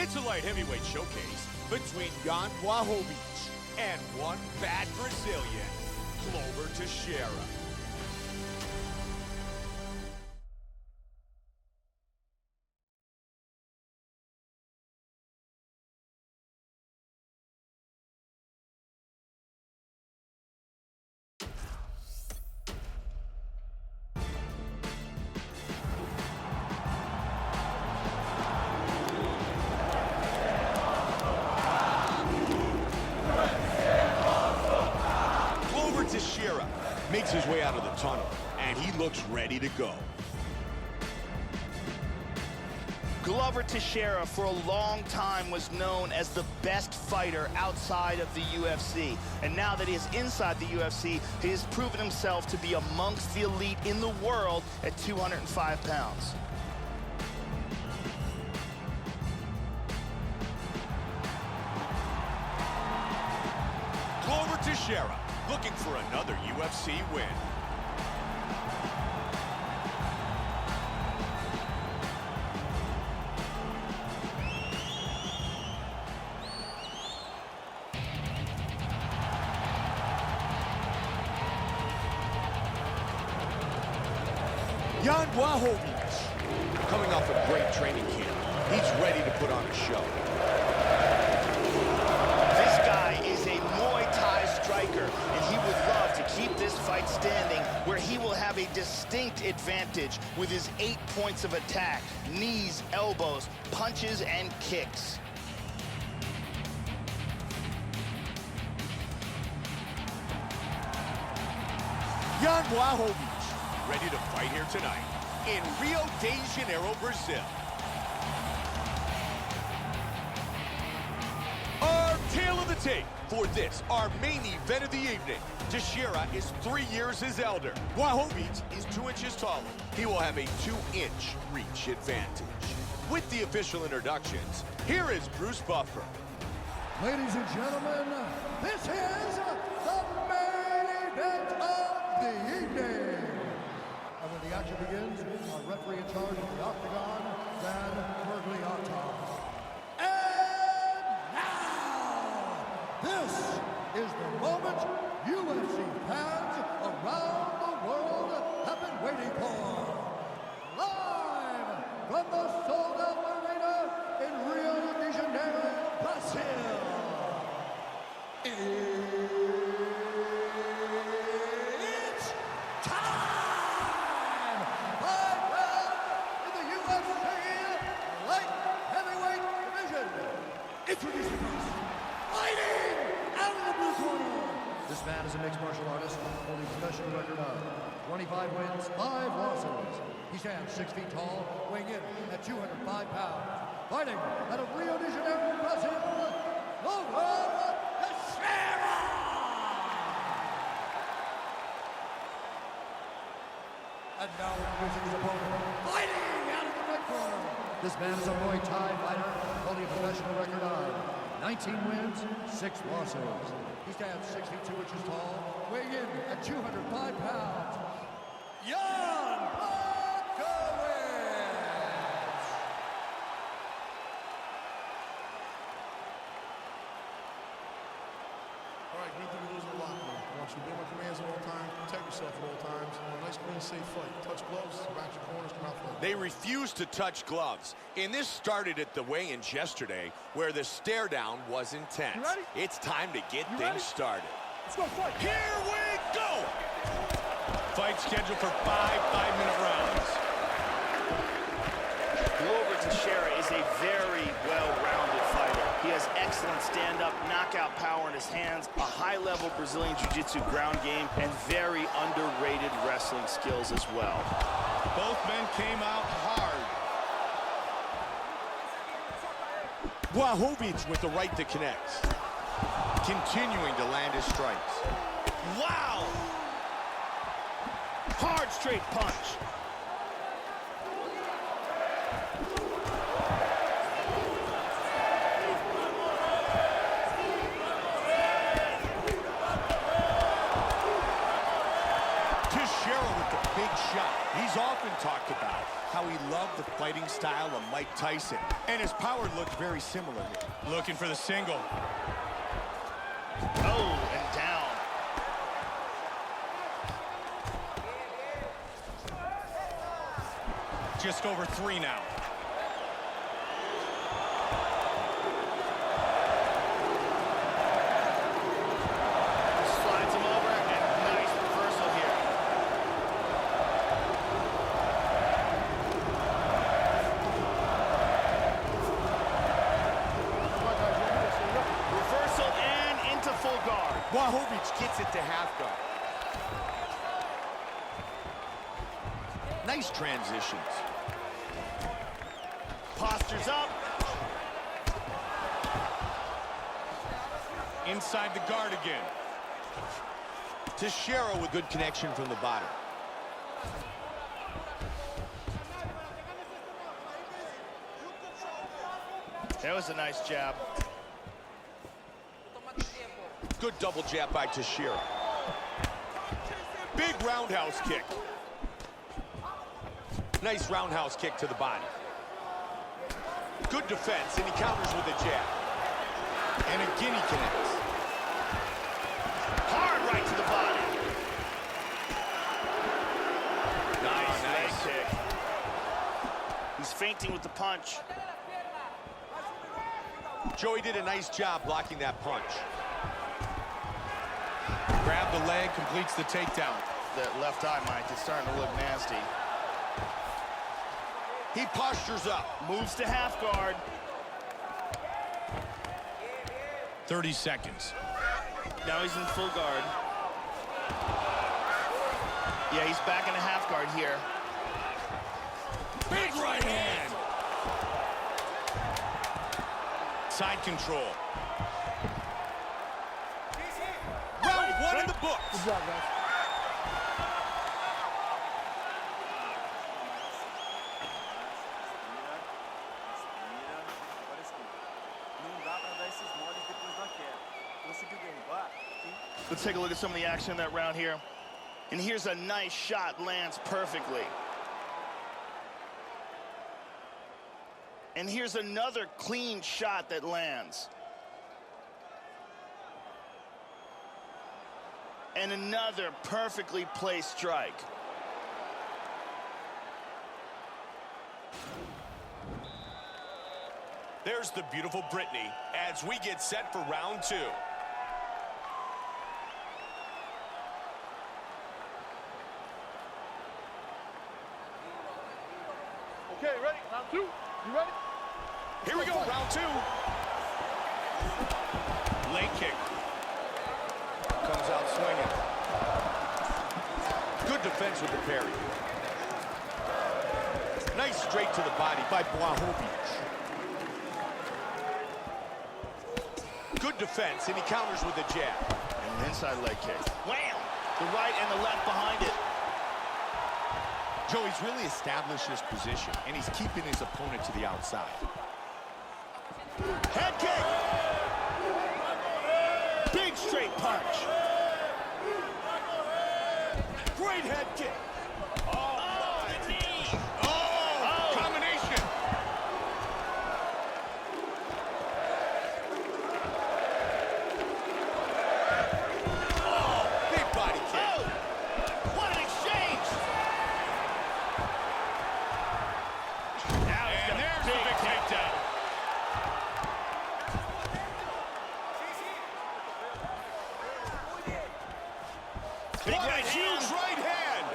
It's a light heavyweight showcase between Jan Blachowicz and one bad Brazilian, Glover Teixeira. Teixeira makes his way out of the tunnel, and he looks ready to go. Glover Teixeira for a long time was known as the best fighter outside of the UFC. And now that he is inside the UFC, he has proven himself to be amongst the elite in the world at 205 pounds. Glover Teixeira looking for another UFC win. Jan Blachowicz, coming off a great training camp, he's ready to put on a show. This guy is a Muay Thai striker, and he would love to keep this fight standing, where he will have a distinct advantage with his 8 points of attack: knees, elbows, punches, and kicks. Jan Blachowicz, ready to fight here tonight in Rio de Janeiro, Brazil. Our tale of the tape for this, our main event of the evening. Teixeira is 3 years his elder. Blachowicz is 2 inches taller. He will have a 2-inch reach advantage. With the official introductions, here is Bruce Buffer. Ladies and gentlemen, this is the main event of the evening. And when the action begins, our referee in charge of the octagon, Dan Bergliata. And now, this is the moment UFC fans around the world have been waiting for. Live from the sold-out arena in Rio de Janeiro, Brazil. It's time! 5 rounds in the UFC light heavyweight division. Introducing us, fighting out of the blue corner. This man is a mixed martial artist holding a professional record of 25 wins, 5 losses. He stands 6 feet tall, weighing in at 205 pounds. Fighting out of Rio de Janeiro, Brazil, Glover Teixeira! And now introducing his opponent, fighting out of the red corner. This man is a Muay Thai fighter, holding a professional record of 19 wins, 6 losses. He stands 6 feet 2 inches tall, weighing in at 205 pounds. Jan Blachowicz! All right, great thing to lose in the locker room. I want you to obey my commands at all times, protect yourself at all times. A nice, clean, safe fight. Touch gloves, back your corners, come out fight. They refused to touch gloves, and this started at the weigh-ins yesterday, where the stare-down was intense. It's time to get things started. Let's go fight. Here we go! Fight scheduled for 5 5-minute rounds. Glover Teixeira is a very well-rounded fighter. He has excellent stand-up, knockout power in his hands, a high-level Brazilian Jiu-Jitsu ground game, and very underrated wrestling skills as well. Both men came out hard. Blachowicz with the right to connect. Continuing to land his strikes. Wow! Hard straight punch. Teixeira with the big shot. He's often talked about how he loved the fighting style of Mike Tyson, and his power looked very similar here. Looking for the single. Oh, and down. Just over 3 now. Slides him over, and nice reversal here. Reversal and into full guard. Blachowicz gets it to half guard. Nice transitions. Postures up. Inside the guard again. Teixeira with good connection from the bottom. That was a nice jab. Good double jab by Teixeira. Big roundhouse kick. Nice roundhouse kick to the body. Good defense, and he counters with a jab. And again he connects. Hard right to the body. Nice leg kick. He's feinting with the punch. Joey did a nice job blocking that punch. Grab the leg, completes the takedown. That left eye, Mike, is starting to look nasty. He postures up. Moves to half guard. 30 seconds. Now he's in full guard. Yeah, he's back in a half guard here. Big right hand. Side control. Round 1 in the books. Good job, guys. Let's take a look at some of the action in that round here. And here's a nice shot, lands perfectly. And here's another clean shot that lands. And another perfectly placed strike. There's the beautiful Brittany as we get set for round 2. Okay, ready? Round 2. You ready? Here we go, round 2. Leg kick. Comes out swinging. Good defense with the parry. Nice straight to the body by Blachowicz. Good defense, and he counters with a jab. And an inside leg kick. Wham! The right and the left behind it. Joey's really established his position, and he's keeping his opponent to the outside. Head kick! Big straight punch. Great head kick. Oh, the knee! Oh, combination. Big body kick. Oh! What an exchange! Now he's got And a there's the big takedown. big What a right huge hand. right hand.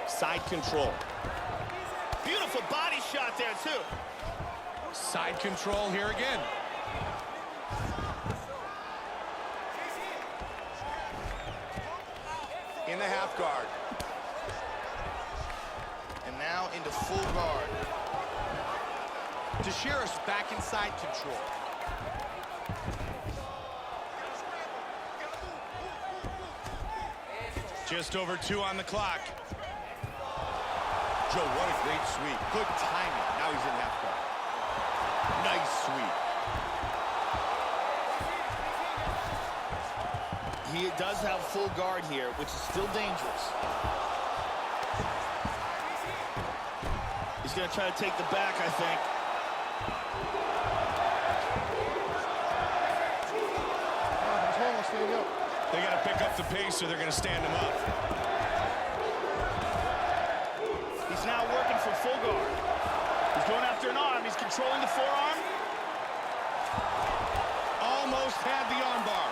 Side control. Beautiful body shot there, too. Side control here again. In the half guard. And now into full guard. Teixeira's back inside control. Just over 2 on the clock. Joe, what a great sweep. Good timing. Now he's in half guard. Nice sweep. He does have full guard here, which is still dangerous. He's going to try to take the back, I think. They got to pick up the pace or they're going to stand him up. He's now working for full guard. He's going after an arm. He's controlling the forearm. Almost had the armbar.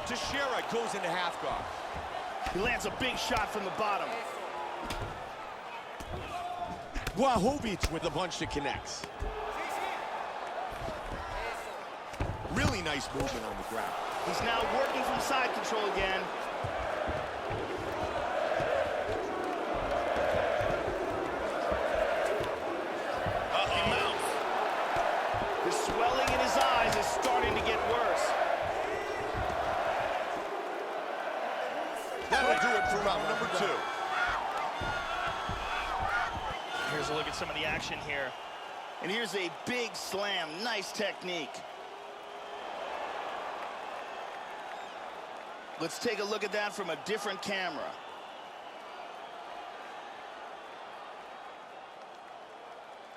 Teixeira goes into half guard. He lands a big shot from the bottom. Blachowicz with a punch that connects. Really nice movement on the ground. He's now working from side control again. The swelling in his eyes is starting to get worse. That'll do it for round number 2. Here's a look at some of the action here. And here's a big slam. Nice technique. Let's take a look at that from a different camera.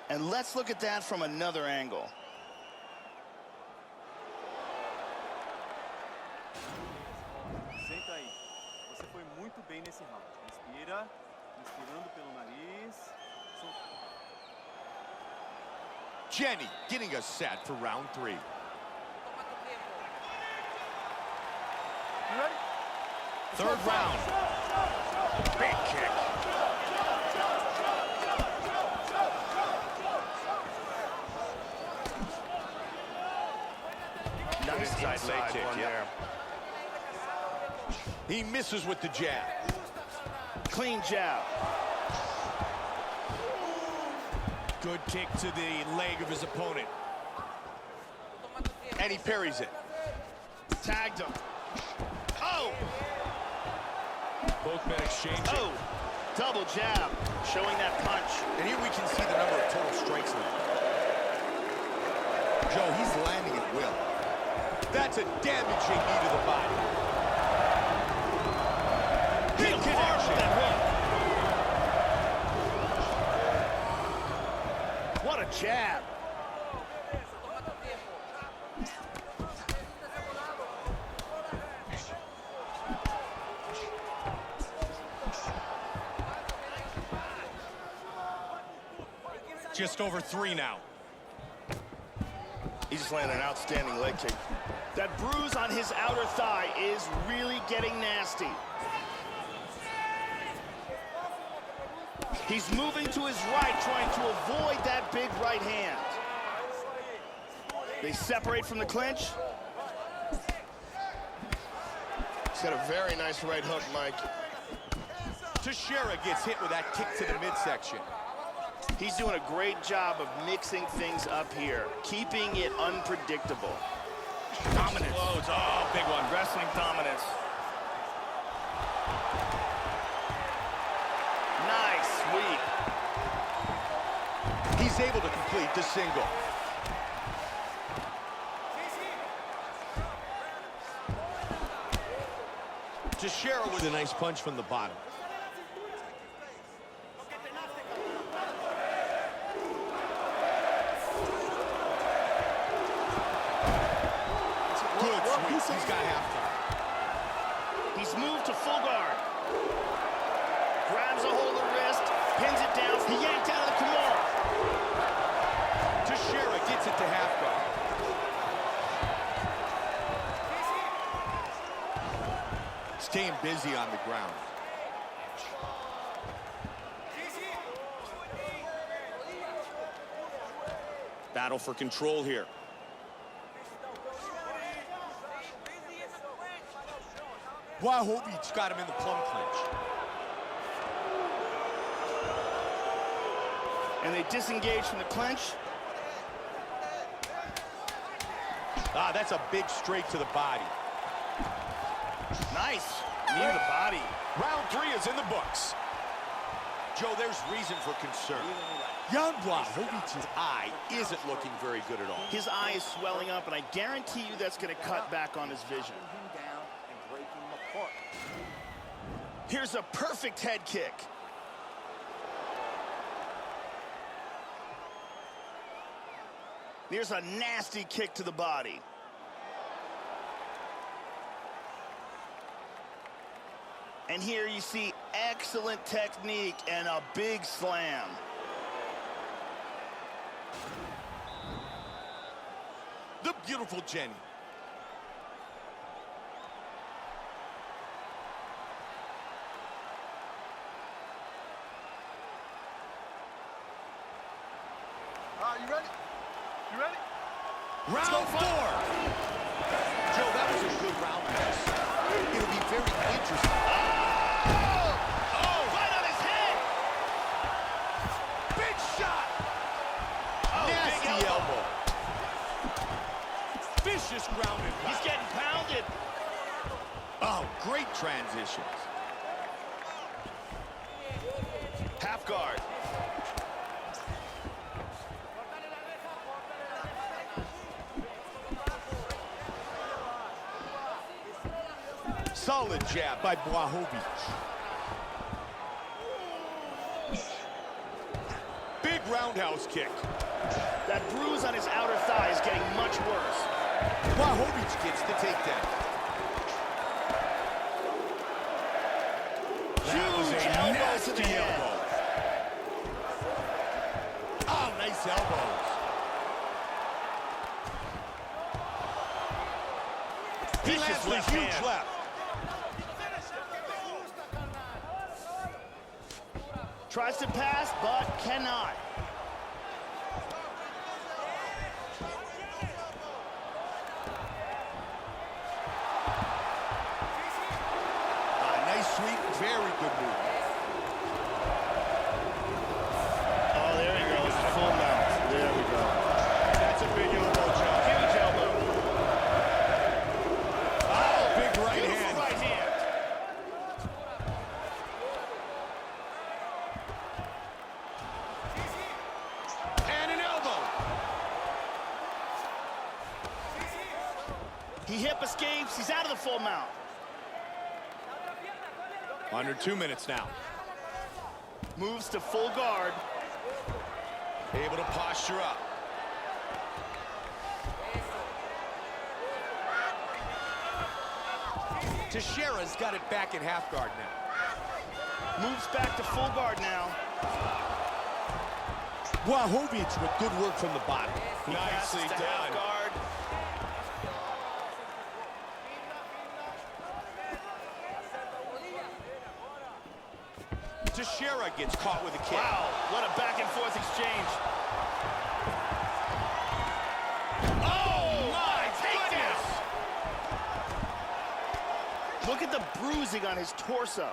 And let's look at that from another angle. Senta aí. Você foi muito bem nesse round. Inspira, inspirando pelo nariz. Jenny getting us set for round 3. You ready? Third round. Big kick. Nice Inside leg kick, one yeah. there. He misses with the jab. Clean jab. Good kick to the leg of his opponent. And he parries it. Tagged him. Oh! Both men exchanging. Oh! Double jab. Showing that punch. And here we can see the number of total strikes landed. Joe, he's landing at will. That's a damaging knee to the body. Big connection. That hook. What a jab. Just over 3 now. He just landed an outstanding leg kick. That bruise on his outer thigh is really getting nasty. He's moving to his right, trying to avoid that big right hand. They separate from the clinch. He's got a very nice right hook, Mike. Teixeira gets hit with that kick to the midsection. He's doing a great job of mixing things up here, keeping it unpredictable. Dominance. Loads. Oh, big one. Wrestling dominance. Nice sweep. He's able to complete the single. Teixeira with a nice punch from the bottom. Good sweep. He's got half guard. He's moved to full guard. Grabs a hold of the wrist, pins it down. He yanked out of the Kimura. Teixeira gets it to half guard. Staying busy on the ground. Battle for control here. Blachowicz got him in the plum clinch. And they disengage from the clinch. Ah, that's a big straight to the body. Nice. Knee to the body. Round 3 is in the books. Joe, there's reason for concern. Jan Blachowicz's eye isn't looking very good at all. His eye is swelling up, and I guarantee you that's going to cut back on his vision. Here's a perfect head kick. Here's a nasty kick to the body. And here you see excellent technique and a big slam. The beautiful Jenny. You ready? You ready? Round 4. Joe, that was a good round pass. It'll be very interesting. Oh, right on his head. Big shot. Oh, Nasty big elbow. Vicious ground and pound. He's getting pounded. Oh, great transitions. Half guard. Solid jab by Blachowicz. Big roundhouse kick. That bruise on his outer thigh is getting much worse. Blachowicz gets the takedown. That was Huge a elbow to the nasty head. elbow. Oh, nice elbows. He lands a huge left. Tries to pass, but cannot. Nice sweep, very good move. Oh, there he goes, full mount. There we go. That's a big elbow, Joe. Huge elbow. Oh, big right Beautiful hand. right hand. And an elbow. He hip escapes. He's out of the full mount. Under 2 minutes now. Moves to full guard. Able to posture up. Teixeira's got it back in half guard now. Moves back to full guard now. Blachowicz with good work from the bottom. Passes Nicely to half done. guard. Teixeira gets caught with a kick. Wow, what a back and forth exchange. Oh, my goodness! Look at the bruising on his torso.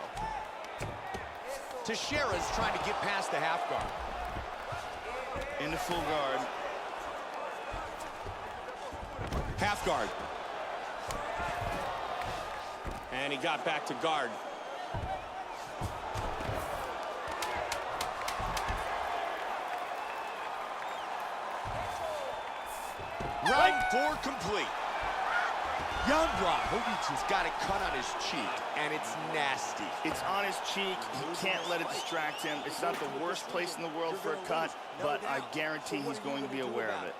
Teixeira's trying to get past the half guard. Into full guard. Half guard. And he got back to guard. Round 4 complete. Jan Blachowicz has got a cut on his cheek, and it's nasty. It's on his cheek. He can't let it distract him. It's not the worst place in the world for a cut, but I guarantee he's going to be aware of it.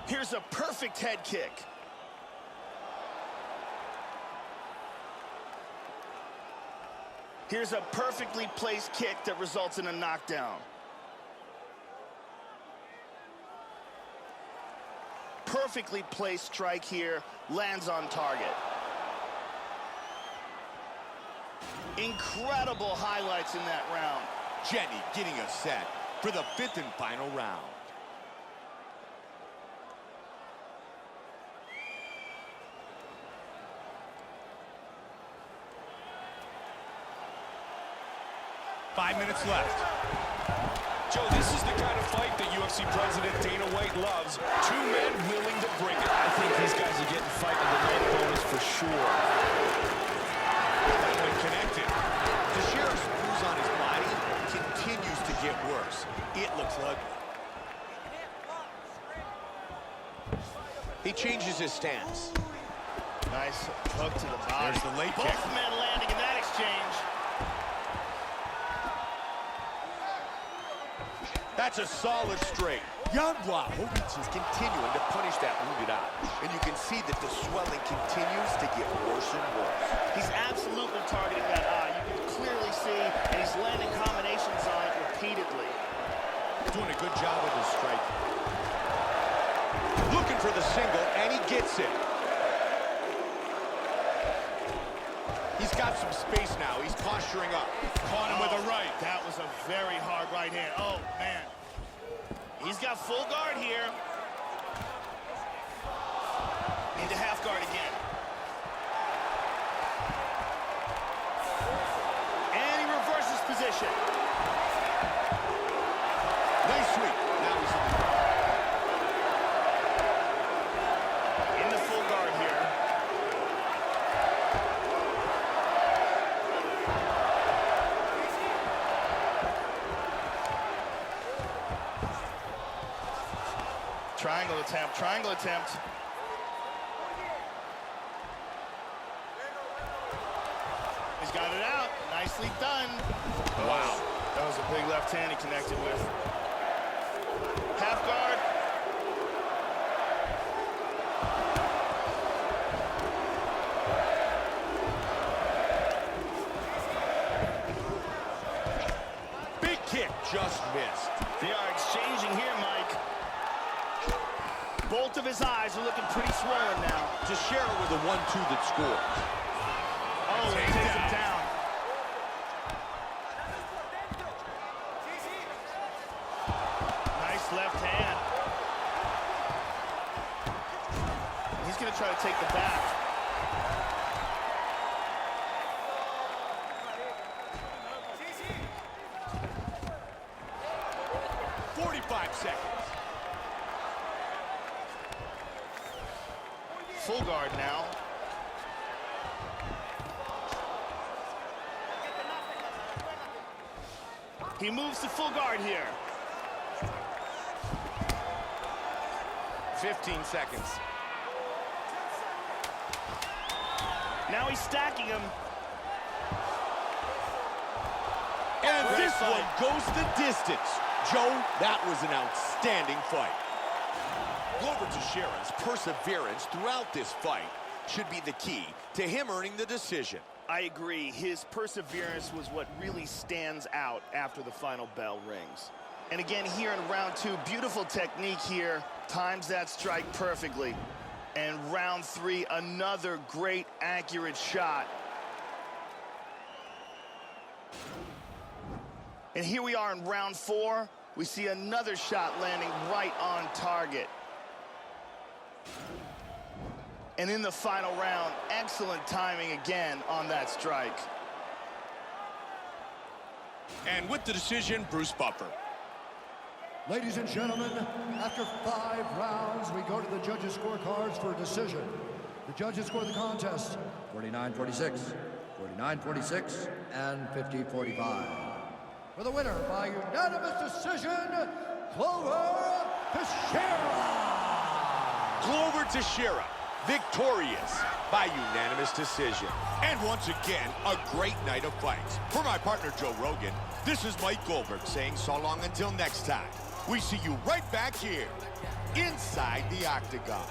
Here's a perfect head kick. Here's a perfectly placed kick that results in a knockdown. Perfectly placed strike here, lands on target. Incredible highlights in that round. Jenny getting us set for the 5th and final round. Five minutes left. Joe, this is the kind of fight that UFC President Dana White loves. Two men willing to bring it. I think these guys are getting fight of the night bonus for sure. That one connected. Teixeira's He changes his stance. Nice hook to the body. There's the leg kick. Both men landing in that exchange. That's a solid straight. Jan Blachowicz is continuing to punish that wounded eye. And you can see that the swelling continues to get worse and worse. He's absolutely targeting that eye. You can clearly see, and he's landing combinations on it repeatedly. Doing a good job with his strike. Looking for the single, and he gets it. He's got some space now. He's posturing up. Caught him with a right. That was a very hard right hand. Oh, man. He's got full guard here. Into half guard again. And he reverses position. Nice sweep. Now he's In the full guard here. Triangle attempt, triangle attempt. He's got it out. Nicely done. Wow. That was a big left hand he connected with. Half guard. big kick, just missed. They are exchanging here, Mike. Both of his eyes are looking pretty swollen now. Teixeira with a 1-2 that scores. Oh, he takes him down. Nice left hand. He's going to try to take the back. Full guard now. He moves to full guard here. 15 seconds. Now he's stacking him. And Great this fight. one goes the distance. Joe, that was an outstanding fight. Glover Teixeira's perseverance throughout this fight should be the key to him earning the decision. I agree. His perseverance was what really stands out after the final bell rings. And again, here in round two, beautiful technique here. Times that strike perfectly. And round three, another great, accurate shot. And here we are in round four. We see another shot landing right on target. And in the final round, excellent timing again on that strike. And with the decision, Bruce Buffer. Ladies and gentlemen, after 5 rounds, we go to the judges' scorecards for a decision. The judges score the contest 49-46, 49-46, and 50-45. For the winner by unanimous decision, Glover Teixeira. Glover Teixeira, victorious by unanimous decision. And once again, a great night of fights. For my partner, Joe Rogan, this is Mike Goldberg saying so long until next time. We see you right back here, inside the Octagon.